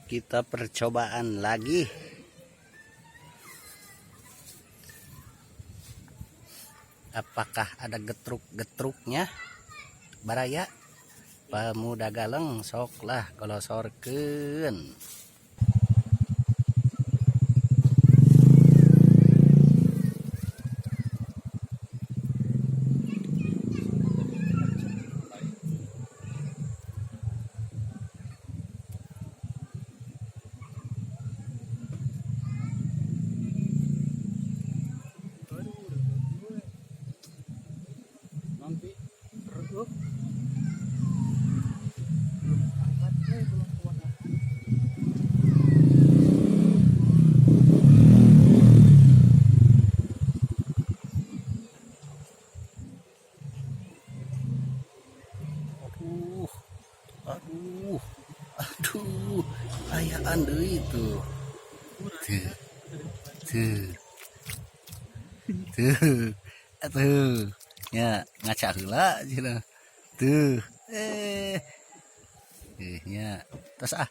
Kita percobaan lagi. Apakah ada getruk-getruknya? Baraya pemuda galeng soklah kalau sorken. Aduh, ayaan deui itu. Tuh, atuh, ya ngaca heula cenah. Tuh, nya, tos ah.